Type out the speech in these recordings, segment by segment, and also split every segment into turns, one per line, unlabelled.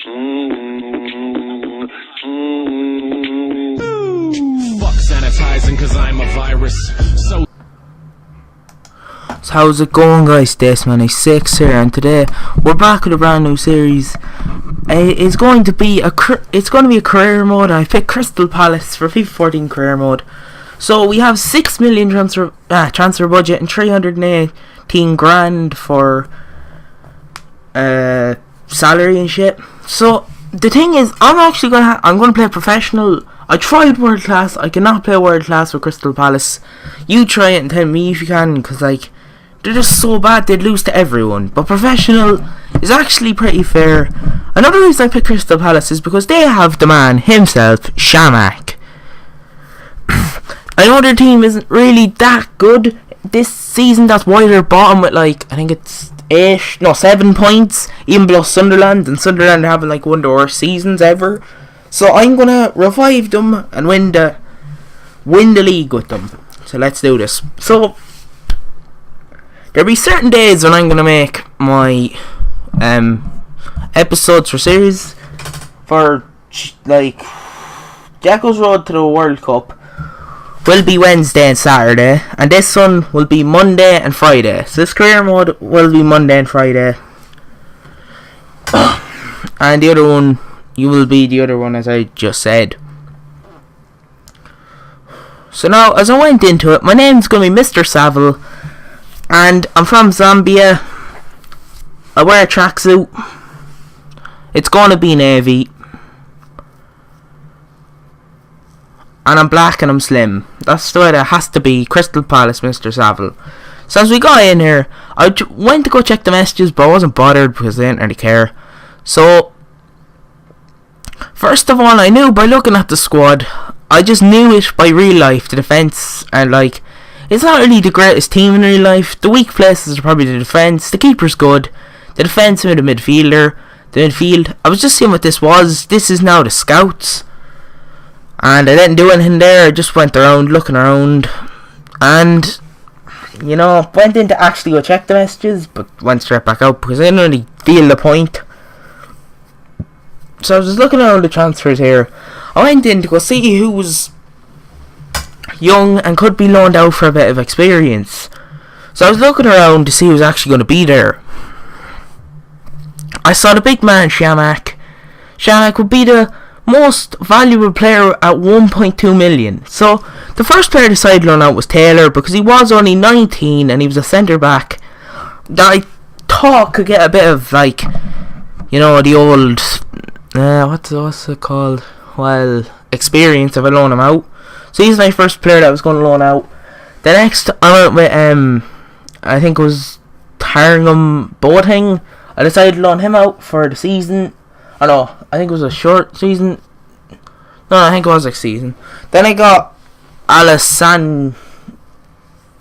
Fuck sanitizing cause I'm a virus. So
how's it going, guys? This6 here, and today we're back with a brand new series. It's going to be a career mode. I picked Crystal Palace for FIFA 14 career mode. So we have 6 million transfer budget and 318 grand for salary and shit. So the thing is, I'm gonna play professional. I tried world class. I cannot play world class with Crystal Palace. You try it and tell me if you can, because like they're just so bad they'd lose to everyone. But professional is actually pretty fair. Another reason I picked Crystal Palace is because they have the man himself, Shamak. I know their team isn't really that good this season. That's why they're bottom with like, I think it's 7 points, even below Sunderland, and Sunderland are having like one of the worst seasons ever. So I'm gonna revive them and win the league with them. So let's do this. So there'll be certain days when I'm gonna make my episodes for series for like Jacko's Road to the World Cup will be Wednesday and Saturday, and this one will be Monday and Friday. So this career mode will be Monday and Friday, and the other one, you will be the other one, as I just said. So now, as I went into it, my name's gonna be Mr. Savile, and I'm from Zambia. I wear a tracksuit. It's gonna be navy. And I'm black and I'm slim. That's the way that has to be. Crystal Palace, Mr. Savile. So as we got in here, I went to go check the messages, but I wasn't bothered because I didn't really care. So first of all, I knew by looking at the squad, I just knew it by real life. The defence, and like, it's not really the greatest team in real life. The weak places are probably the defence. The keeper's good. The defence with the midfielder. The midfield, I was just seeing what this was. This is now the scouts. And I didn't do anything there. I just went around looking around, and you know, went in to actually go check the messages, but went straight back out because I didn't really feel the point. So I was just looking around the transfers here. I went in to go see who was young and could be loaned out for a bit of experience. So I was looking around to see who was actually going to be there. I saw the big man Shamak. Shamak would be the most valuable player at 1.2 million. So the first player decided to loan out was Taylor, because he was only 19 and he was a centre back that I thought could get a bit of, like, you know, the old what's it called? Well, experience if I loan him out. So he's my first player that I was going to loan out. The next I went with I think it was Tarnum Boateng. I decided to loan him out for the season. I think it was a short season. No, I think it was a season. Then I got Alassana,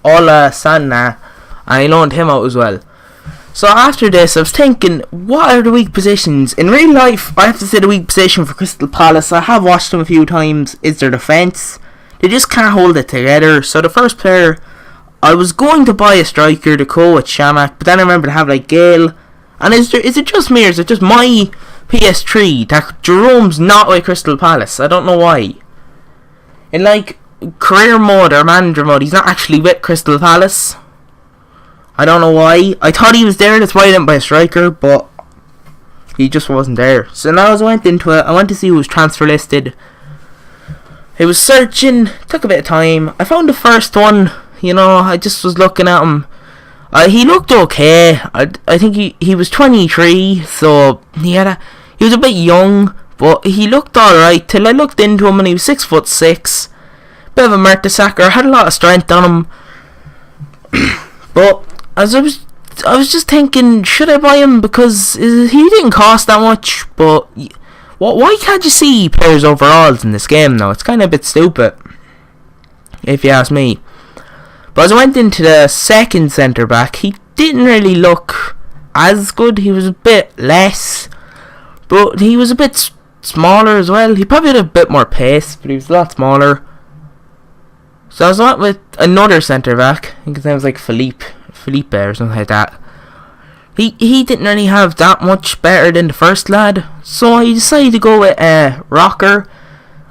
and I loaned him out as well. So after this, I was thinking, what are the weak positions? In real life, I have to say the weak position for Crystal Palace, I have watched them a few times, is their defence. They just can't hold it together. So the first player, I was going to buy a striker to go with Shamak, but then I remembered to have like Gale. And is it just me, or is it just my PS3 that Jerome's not with Crystal Palace? I don't know why. In like career mode or manager mode, he's not actually with Crystal Palace. I don't know why. I thought he was there, that's why I didn't buy a striker, but he just wasn't there. So now as I went into it, I went to see who was transfer listed. I was searching, took a bit of time. I found the first one, you know, I just was looking at him. He looked okay. I think he was 23, so he was a bit young, but he looked alright till I looked into him and he was 6'6", bit of a Mertesacker, had a lot of strength on him. But as I was just thinking, should I buy him, because he didn't cost that much. But why can't you see players' overalls in this game now? It's kind of a bit stupid, if you ask me. But as I went into the second centre back, he didn't really look as good. He was a bit less, but he was a bit smaller as well. He probably had a bit more pace, but he was a lot smaller. So I was went with another centre back. I think his name was like Felipe or something like that. he didn't really have that much better than the first lad, so I decided to go with Rocker.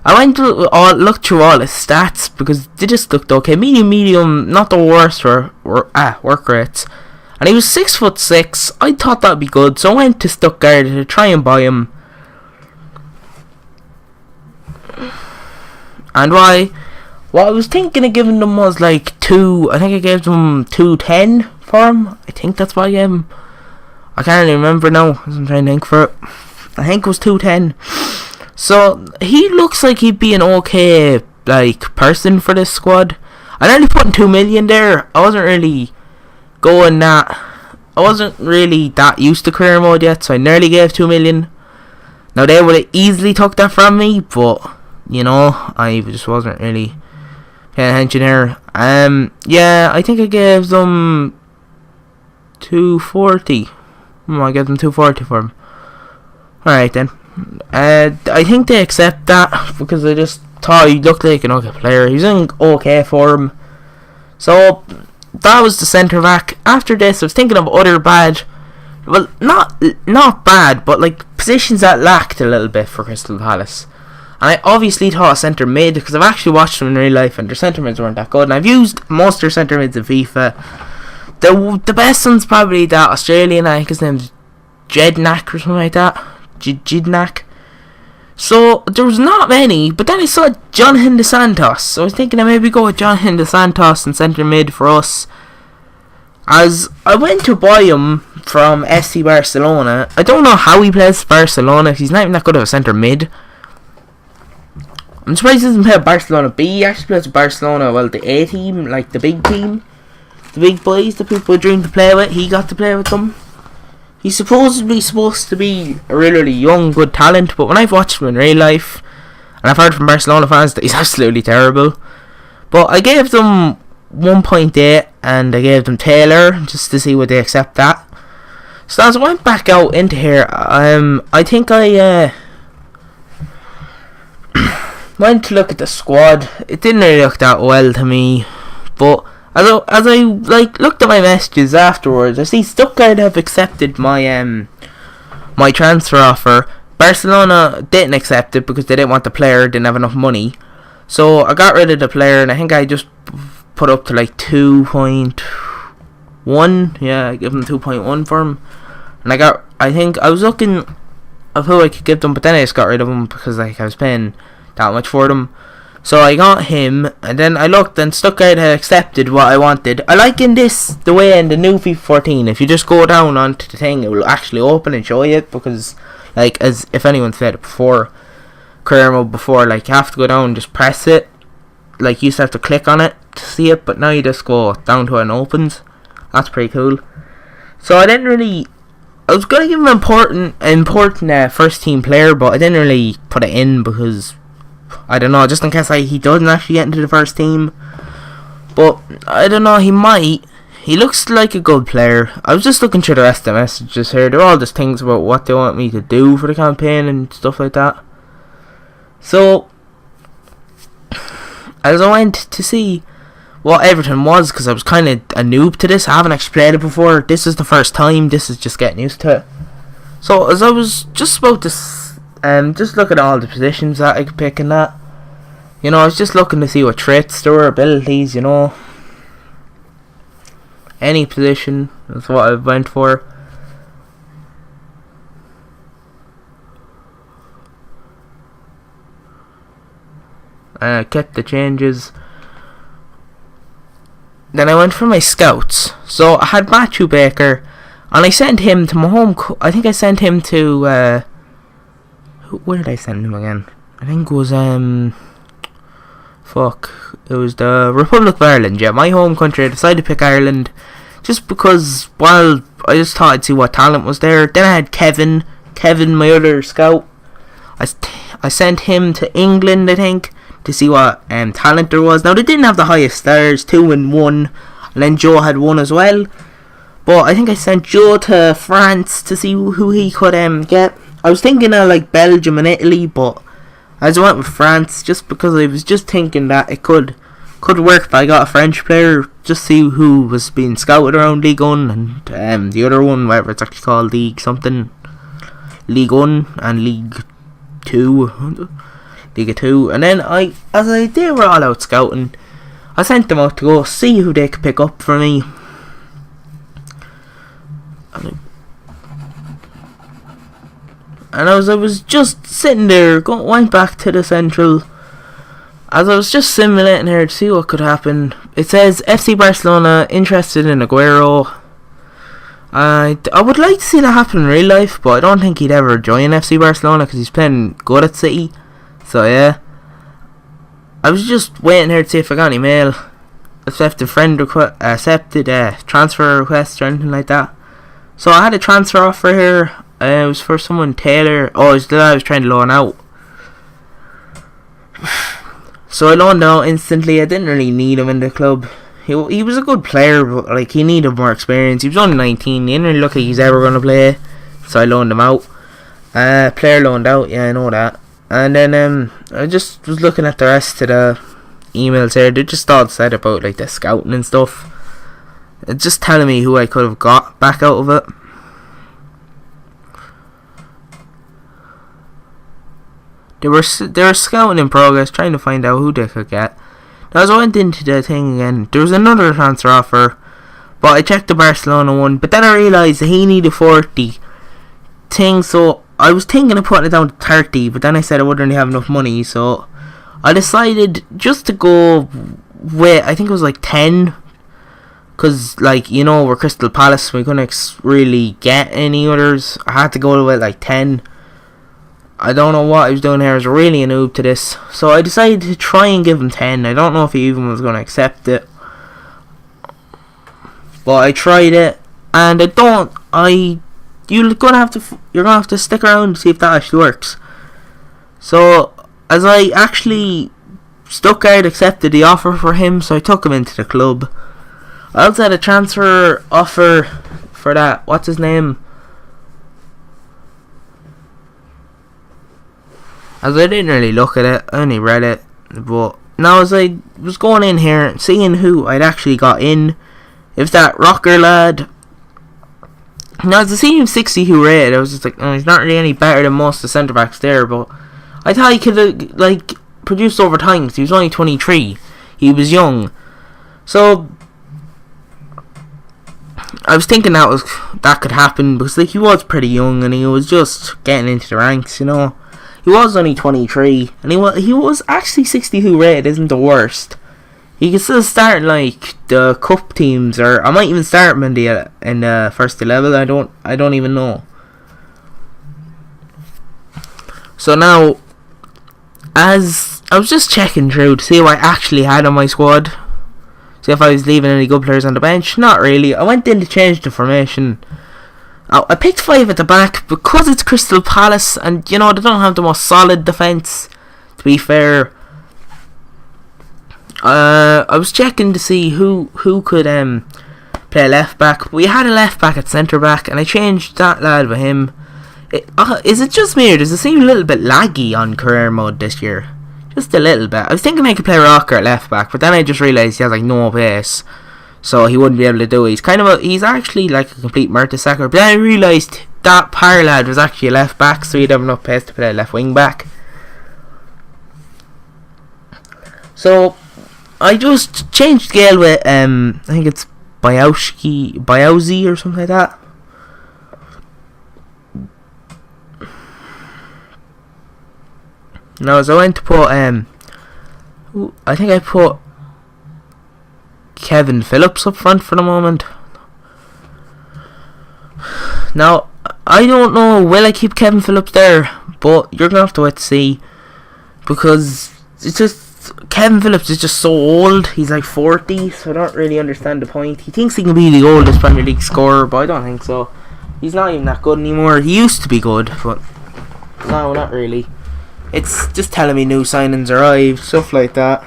I went to look through all his stats because they just looked okay. Medium, not the worst work rates. And he was 6'6". I thought that'd be good, so I went to Stuttgart to try and buy him. And what I was thinking of giving them was like I think I gave them 210 for him. I think that's what I gave him. I can't really remember now, I'm trying to think for it. I think it was 210. So he looks like he'd be an okay person for this squad. I nearly put in 2 million there. I wasn't really that used to career mode yet, so I nearly gave 2 million. Now they would have easily took that from me, but I just wasn't really paying attention there. Yeah, I think I gave them 240. I gave them 240 for him. Alright then. I think they accept that because I just thought he looked like an okay player. He's doing okay for him. So that was the centre back. After this, I was thinking of other bad, well, not bad, but positions that lacked a little bit for Crystal Palace. And I obviously thought centre mid because I've actually watched them in real life and their centre mids weren't that good. And I've used most of their centre mids in FIFA. The best one's probably that Australian, I think his name's Jednak or something like that. Jidnak. So there was not many, but then I saw Jonathan Dos Santos, so I was thinking I maybe go with Jonathan Dos Santos in centre mid for us. As I went to buy him from FC Barcelona. I don't know how he plays for Barcelona. He's not even that good of a centre mid. I'm surprised he doesn't play at Barcelona B. He actually plays with Barcelona, well, the A team, the big team, the big boys, the people I dream to play with. He got to play with them. He's supposedly supposed to be a really young, good talent, but when I've watched him in real life, and I've heard from Barcelona fans that he's absolutely terrible. But I gave them 1.8, and I gave them Taylor, just to see would they accept that. So as I went back out into here, I think I went to look at the squad. It didn't really look that well to me, but as I looked at my messages afterwards, I see Stuttgart have accepted my my transfer offer. Barcelona didn't accept it because they didn't want the player, didn't have enough money. So I got rid of the player, and I think I just put up to 2.1. Yeah, I gave them 2.1 for him. And I think I was looking of who I could give them, but then I just got rid of him because I was paying that much for them. So I got him, and then I looked, and Stuttgart had accepted what I wanted. I like the way in the new FIFA 14, if you just go down onto the thing, it will actually open and show you it, because, as if anyone's said it before, career mode before, you have to go down and just press it. You used to have to click on it to see it, but now you just go down to it and it opens. That's pretty cool. So I was going to give him an important first team player, but I didn't really put it in because I don't know, just in case he doesn't actually get into the first team. But I don't know, he might. He looks like a good player. I was just looking through the rest of the messages here. They're all just things about what they want me to do for the campaign and stuff like that. So as I went to see what Everton was, because I was kind of a noob to this, I haven't actually played it before. This is the first time. This is just getting used to it. So as I was just about to just look at all the positions that I could pick and that. I was just looking to see what traits there were, abilities, Any position, that's what I went for. And I kept the changes. Then I went for my scouts. So I had Matthew Baker, and I sent him to my home. I think I sent him to where did I send him again? I think it was it was the Republic of Ireland. Yeah, my home country. I decided to pick Ireland just because, I just thought I'd see what talent was there. Then I had Kevin, my other scout. I sent him to England, I think, to see what talent there was. Now they didn't have the highest stars, 2 and 1, and then Joe had 1 as well. But I think I sent Joe to France to see who he could get. I was thinking of Belgium and Italy, but I just went with France just because I was just thinking that it could could work, but I got a French player just see who was being scouted around League 1 and the other one, whatever it's actually called, League something, League 1 and League 2, and then they were all out scouting, I sent them out to go see who they could pick up for me. And as I was just sitting there, went back to the central. As I was just simulating here to see what could happen, it says FC Barcelona interested in Aguero. I would like to see that happen in real life, but I don't think he'd ever join FC Barcelona because he's playing good at City. So yeah, I was just waiting here to see if I got any mail, accepted transfer request or anything like that. So I had a transfer offer here. It was for someone Taylor. Oh, it was the guy I was trying to loan out. So I loaned out instantly. I didn't really need him in the club. He was a good player, but like he needed more experience. He was only 19. He didn't really look like he's ever going to play. So I loaned him out. Player loaned out. Yeah, I know that. And then I just was looking at the rest of the emails here. They just all said about like the scouting and stuff. It's just telling me who I could have got back out of it. They were scouting in progress, trying to find out who they could get. Now, as I went into the thing again, there was another transfer offer, but I checked the Barcelona one. But then I realised that he needed 40 things, so I was thinking of putting it down to 30. But then I said I wouldn't really have enough money, so I decided just to go with, I think it was like 10. Because, like, you know, we're Crystal Palace, we couldn't really get any others. I had to go with like 10. I don't know what I was doing here. I was really a noob to this. So I decided to try and give him 10. I don't know if he even was going to accept it. But I tried it. And you're going to have to stick around to see if that actually works. So as I actually stuck out, accepted the offer for him. So I took him into the club. I also had a transfer offer for that. What's his name? As I didn't really look at it, I only read it. But now as I was going in here, seeing who I'd actually got in, it was that rocker lad. Now as I seen him 60 who rated, I was just like, oh, he's not really any better than most of the centre backs there. But I thought he could have like produced over time because he was only 23. He was young, so I was thinking that could happen because like he was pretty young and he was just getting into the ranks, you know. He was only 23, and he was actually 62 rated. Isn't the worst. He could still start like the cup teams, or I might even start him in the first 11. I don't even know. So now, as I was just checking through to see who I actually had on my squad, see if I was leaving any good players on the bench. Not really. I went in to change the formation. I picked 5 at the back because it's Crystal Palace and you know they don't have the most solid defence, to be fair. I was checking to see who could play left back. We had a left back at centre back and I changed that lad with him. Is it just me or does it seem a little bit laggy on career mode this year? Just a little bit. I was thinking I could play Rocker at left back, but then I just realised he has like no pace. So he wouldn't be able to do it. He's actually like a complete Mertesacker. But then I realised that Power lad was actually a left back, so he'd have enough pace to play left wing back. So I just changed scale with I think it's Biauzi or something like that. Now as I went to put I think I put Kevin Phillips up front for the moment. Now I don't know, will I keep Kevin Phillips there, but you're gonna have to wait to see, because it's just Kevin Phillips is just so old. He's like 40, so I don't really understand the point. He thinks he can be the oldest Premier League scorer, but I don't think so. He's not even that good anymore. He used to be good, but no, not really. It's just telling me new signings arrived, stuff like that.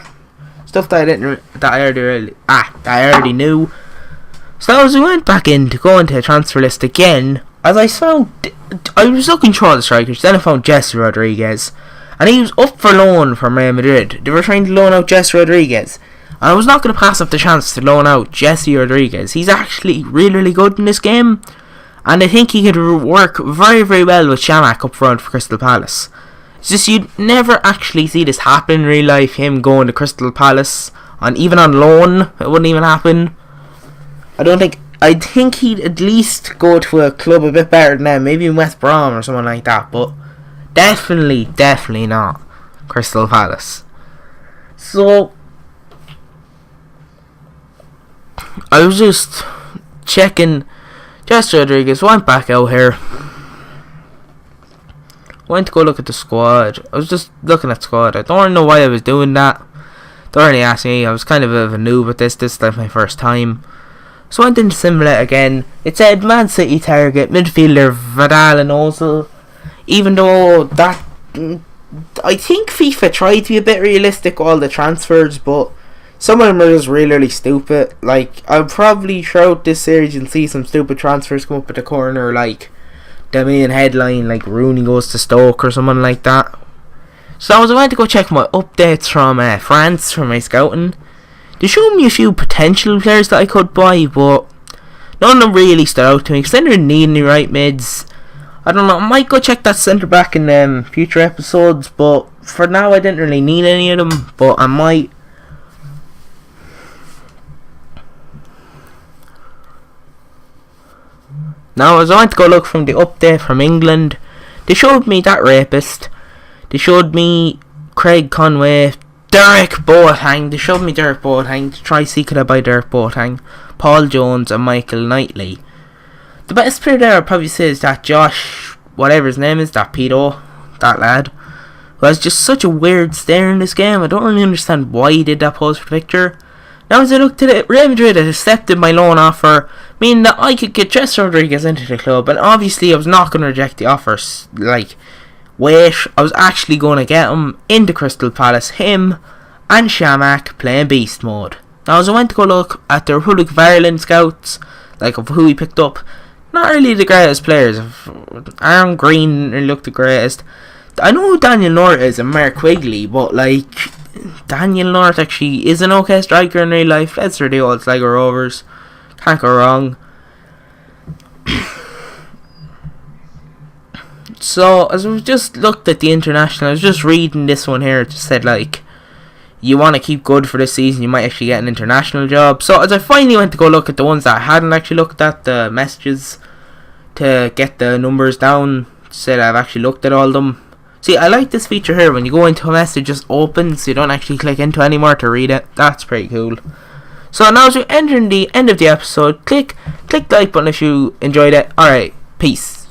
Stuff that I already knew. So as we went back in to go into a transfer list again, as I was looking through all the strikers, then I found Jesse Rodriguez, and he was up for loan from Real Madrid. They were trying to loan out Jesse Rodriguez, And I was not going to pass up the chance to loan out Jesse Rodriguez. He's actually really, really good in this game. And I think he could work very, very well with Shamak up front for Crystal Palace. It's just you'd never actually see this happen in real life. Him going to Crystal Palace, even on loan, it wouldn't even happen. I think he'd at least go to a club a bit better than them. Maybe in West Brom or something like that. But definitely not Crystal Palace. So I was just checking. Jesse Rodriguez went back out here. Went to go look at the squad. I was just looking at squad. I don't really know why I was doing that. Don't really ask me. I was kind of a noob at this. This is like my first time. So I went into Simulate again. It said Man City target midfielder Vidal and Ozil. Even though that, I think FIFA tried to be a bit realistic with all the transfers, but some of them are just really, really stupid. Like, I'll probably throughout this series you'll see some stupid transfers come up at the corner, like the main headline, like Rooney goes to Stoke or something like that. So I was about to go check my updates from France for my scouting. They showed me a few potential players that I could buy, but none of them really stood out to me because I didn't need any right mids. I don't know, I might go check that centre back in future episodes, but for now I didn't really need any of them, but I might. Now, as I went to go look from the update from England, they showed me that rapist. They showed me Craig Conway, Derek Boateng. They showed me Derek Boateng. Try seeking it by Derek Boateng, Paul Jones, and Michael Knightley. The best player there I'd probably say is that Josh, whatever his name is, that pedo, that lad, who has just such a weird stare in this game. I don't really understand why he did that pose for the picture. Now as I looked at it, Real Madrid had accepted my loan offer, meaning that I could get Jesse Rodriguez into the club, and obviously I was not going to reject the offers. Like, wait, I was actually going to get him into Crystal Palace, him and Shamak playing beast mode. Now as I went to go look at the Republic of Ireland scouts, like of who he picked up, not really the greatest players. Aaron Green really looked the greatest. I know who Daniel North is and Mark Quigley, but like, Daniel North actually is an okay striker in real life. Let's the old Sligo Rovers. Can't go wrong. So, as we just looked at the international, I was just reading this one here. It just said, like, you want to keep good for this season, you might actually get an international job. So, as I finally went to go look at the ones that I hadn't actually looked at, the messages, to get the numbers down, said I've actually looked at all of them. See, I like this feature here. When you go into a message, it just opens, so you don't actually click into it anymore to read it. That's pretty cool. So now as we're entering the end of the episode, click the like button if you enjoyed it. Alright, peace.